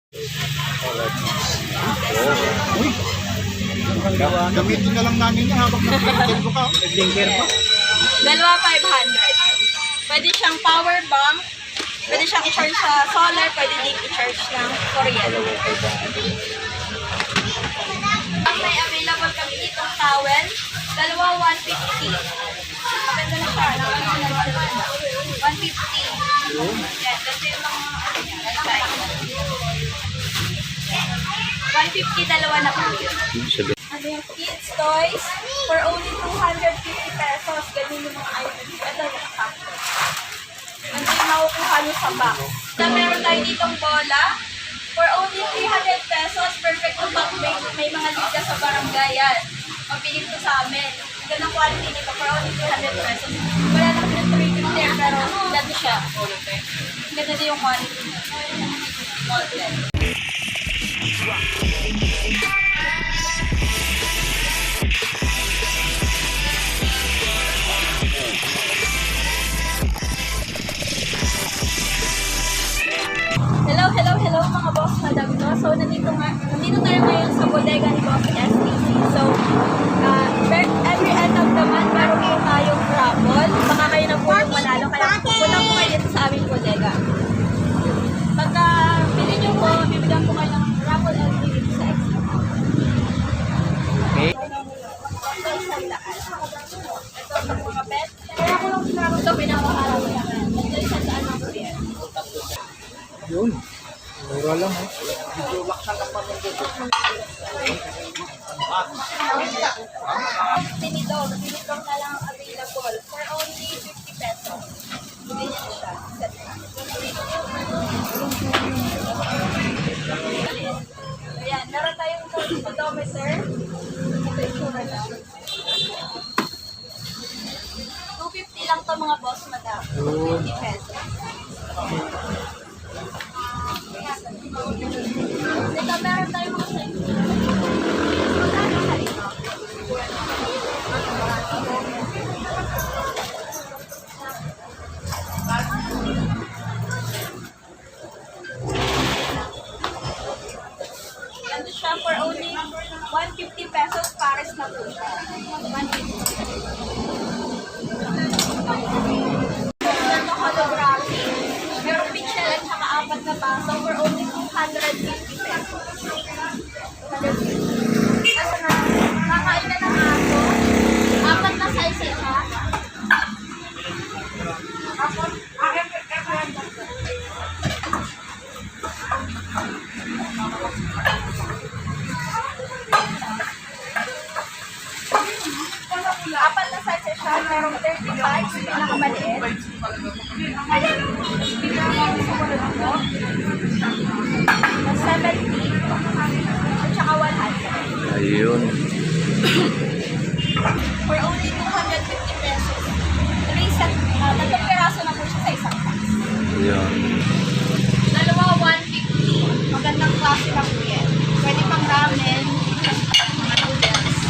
Uy! Gamitin na lang namin niya habang nag-blinker ko ka. Nag-blinker pa. Dalawa 500. Pwede siyang power bank. Pwede siyang i-charge sa solar. Pwede din i-charge ng kuryente. May available kami ditong towel. Dalawa 150. Maganda na siya. 150. Yan. Kasi yung mga ano niya. 150 dalawa na po yun. Ano yung kids toys for only 250 pesos. Ganun yung mga items. Ito yung sakto. Ano yung makukuha nyo sa box. Na meron tayo ditong bola. For only 300 pesos. Perfect to pag may mga liga sa barangay yan. Mabilis to sa amin. Ganang quality nito for only 300 pesos. Wala na kami ng 350 pero dati siya. Ganda din yung quality niya. Model. Hello mga boss madam no. So nandito tayo ngayon sa bodega ni Boss STC. So every end of the month meron po tayong raffle. Baka kayo na po yung manalo kaya punta po kayo dito sa aming bodega. Pagka pili nyo po, bibigyan po kayo ng raffle LP dito sa extra. Okay. Ito isang daan. Ito sa mga pet. Kaya ko lang sinaro ito pinakaharap ko yan. Ito isang daan ng kuya. Yun. Mura lang eh. Video laksan ka pa ng dito. Tinidor na lang available for only 50 pesos. Hindi niya siya. Ayan, meron tayong odometer. Ito yung sura lang. 250 lang to mga boss madam. 50 pesos. Ito meron tayong mga sensor. Ito siya for only 150 pesos. Pares na po siya. 150. Ito holographic. Merong pixel at saka 4 na baso for only 250 pesos. 250. Kasi kakain na ng aso. 4 na size siya. Apat na size siya. Merong 35, pinakamaliit. 70 at saka 100. Ayun. For only 250 pesos. 3 set, 3 piraso na po siya sa isang box. Ayun. Dalawa 150. Magandang klase lang po yan. Pwede pang ramen. Noodles.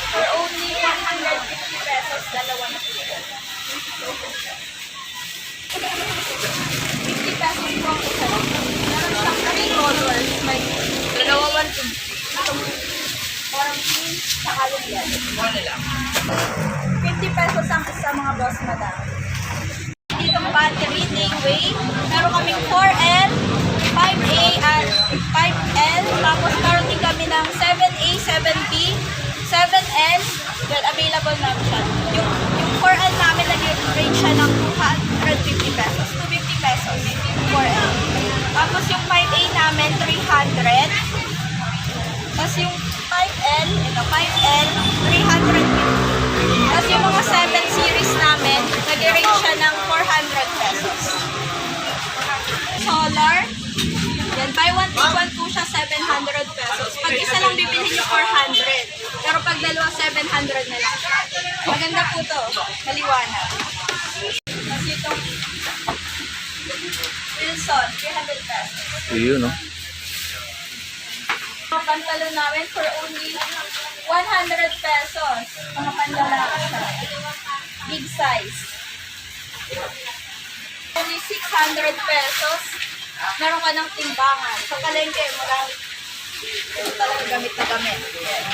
For only 150 pesos, dalawa na po yan. 50 pesos po ang isa lang. Meron siyang 3 colors. May dalawa 150. Parang green, saka yan. 50 pesos ang isa mga boss madam. Ditong battery, Dayway. Meron kaming 4L, 5A, at 5L. Tapos meron din kami ng 7A, 7B, 7L. Well, available namin siya. Yung 4L namin, nag-range siya ng 250 pesos. 250 pesos, 4L. Tapos yung 5A namin, 300. Tapos yung 5L, ito 5L, 350. Tapos yung mga 7 series namin, nag-range siya ng 400 pesos. Solar, yan, buy one, take one po siya, 700 pesos. Pag isa lang bibilhin nyo, 400. Pero pag dalawa, 700 na lang siya. Maganda po to, maliwanag. Tapos itong Wilson, 300 pesos. Ayun, no? Mga pantalon namin for only 100 pesos. Mga panlalaki siya. Big size. Only 600 pesos. meron ka ng timbangan. Sa palengke, marami. Ito talaga gamit na gamit. Yan.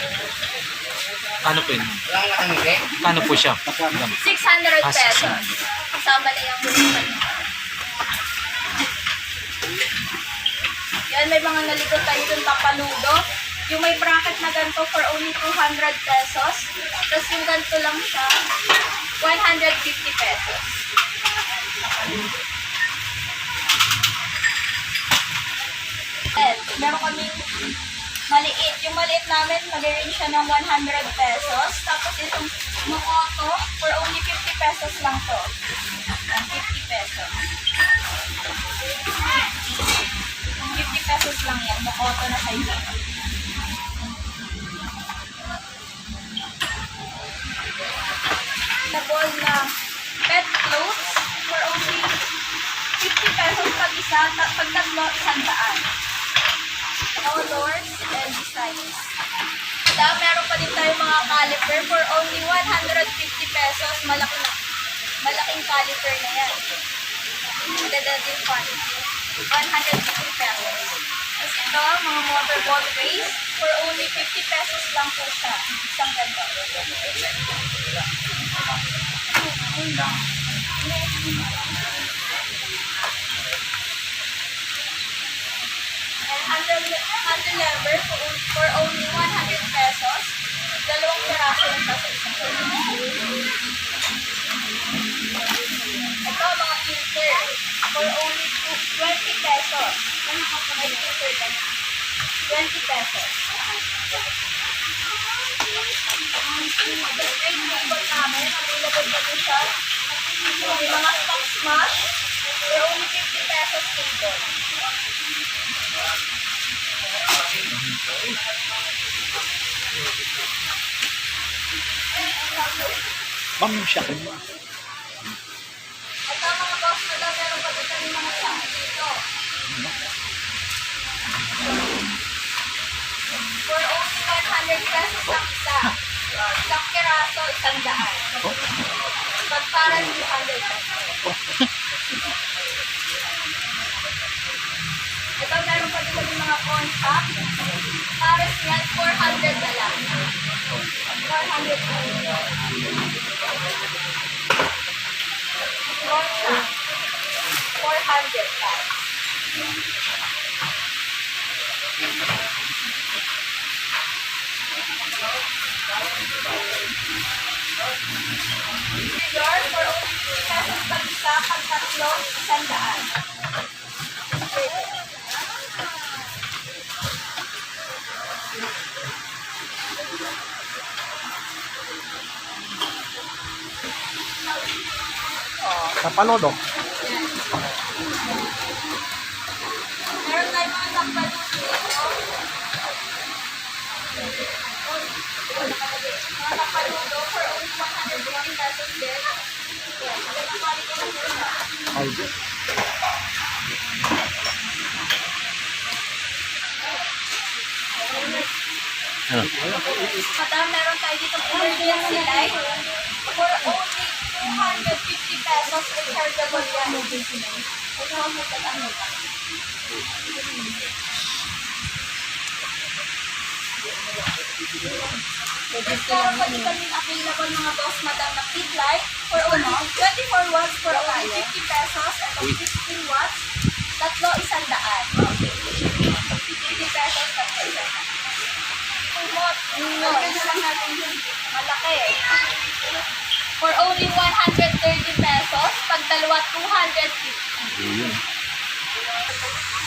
Paano po yun? Paano po siya? 600 pesos. Kasama na yung yan, may mga naligot tayo dun papaludo. Yung may bracket na ganito for only 200 pesos. Tapos yung ganito lang siya, 150 pesos. Meron kaming maliit. Yung maliit namin, mag-range siya ng 100 pesos. Tapos itong mokoto, for only 50 pesos lang to. 50 pesos. 50 pesos lang yan. Mokoto na size. Double na pet clothes for only 50 pesos pag isa. Pag tatlo, 100. Colors and designs. Meron pa din tayo mga caliper for only 150 pesos. Malaking caliper na yan. Maganda din quantity. 150 pesos. Tapos ito, mga motor ball race for only 50 pesos lang po siya. Isang ganda. Handle lever for only 100 pesos. Dalawang piraso lang sa isang ganda. Ito, mga filter for only 20 pesos. May filter ka na. 20 pesos. The straight table namin, available pa din siya. May mga stock smash for only 50 pesos table. Ma'am, siya. At mga boss na daw, meron pa din kami mga stock dito. For only 100 pesos ang isa. Isang piraso, 100. Pag para 200 pesos. Ito, meron pa din kami mga contact. Pares yan, 400 na lang. 400 na lang. Contact. 400 pa. Trigger for only 50 pesos pag isa, pag tatlo, 100. Sa palodo. Meron tayo mga sampaluto dito. Mga sampaluto for only 120 pesos din. Yan, magandang quality na po siya. Ay, Madam, meron tayo dito emergency light for only 250 pesos rechargeable yan. Ito ang magkatano ka. Meron pa din kami available mga boss, madam, na pit light for only 24 watts for only 50 pesos. Ito 16 watts. Tatlo, 100. 50 pesos, tatlo, 100. Kumot. Lagyan na lang natin yung malaki. For only 130 pesos, pag dalawa, 250.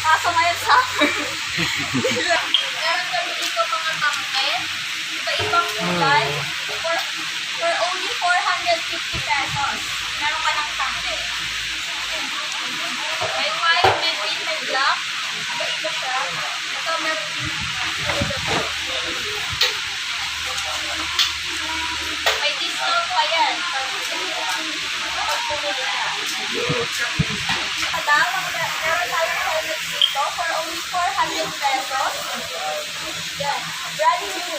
Kaso ngayon summer. Meron kami dito mga tangke, iba-ibang kulay, for only 450 pesos. Meron ka ng tangke. May white, may green, may black. Iba-iba siya. Ito meron din. May discount pa yan. Pag bumili ka. Madam, meron tayong helmet dito for only 400 pesos. Yan. Brand new.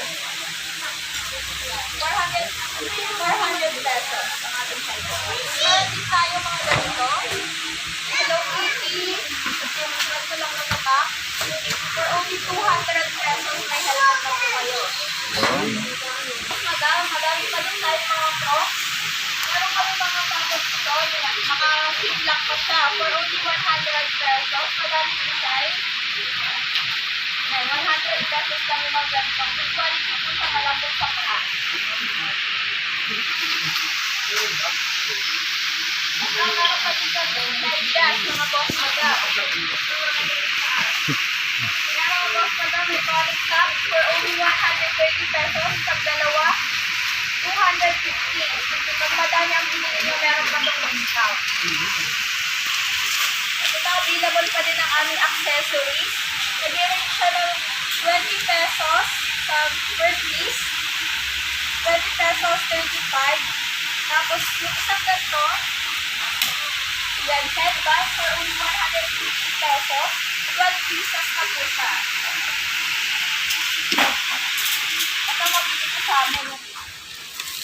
400 pesos. ating cycle. Meron din tayo mga ganito. Hello Kitty. Yung ganito lang na mata. For only 200 pesos, may helmet na po kayo. Madami pa din tayo mga props. Meron kami mga package ito. Maka-fit lang pa siya. For only 100 pesos. Madami design. Yan, 100 pesos lang yung mga ganito. Good quality po sa malambot sa paa. At meron pa din kami side dash, mga boss madam. Meron mga boss madam, may tonic top for only 130 pesos. Pag dalawa, 250. Pag madami ang binili nyo, meron pa itong discount. At ito, available pa din ang aming accessories. Nag-range siya ng 20 pesos sa per piece. 20 pesos, 35. Tapos, yung isang ganito, yan, headband for only 150 pesos. 12 pieces na po siya. Ito, mabili ko sa amin yung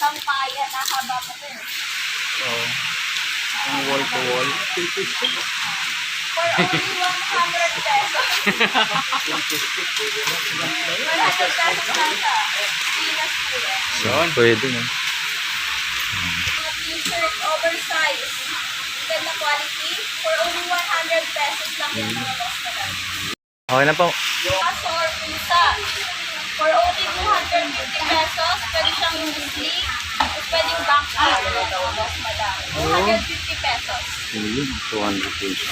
sampaya na haba pa rin. Oo. Ang wall to wall. For only 100 pesos. 100 pesos lang siya. Pinas po yan. Yun. Pwede na. Mga t-shirt, oversize. Ganda quality. For only 100 pesos lang yan mga boss na lang. Okay na po. Aso or pusa. For only 250 pesos, pwede siyang sling. Tapos pwedeng bank out. Mga boss na lang. 250 pesos. 200 pesos.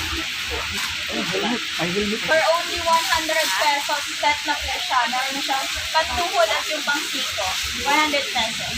For only 100 pesos, set na po siya. Meron na siyang patuhod at yung pang siko. 100 pesos.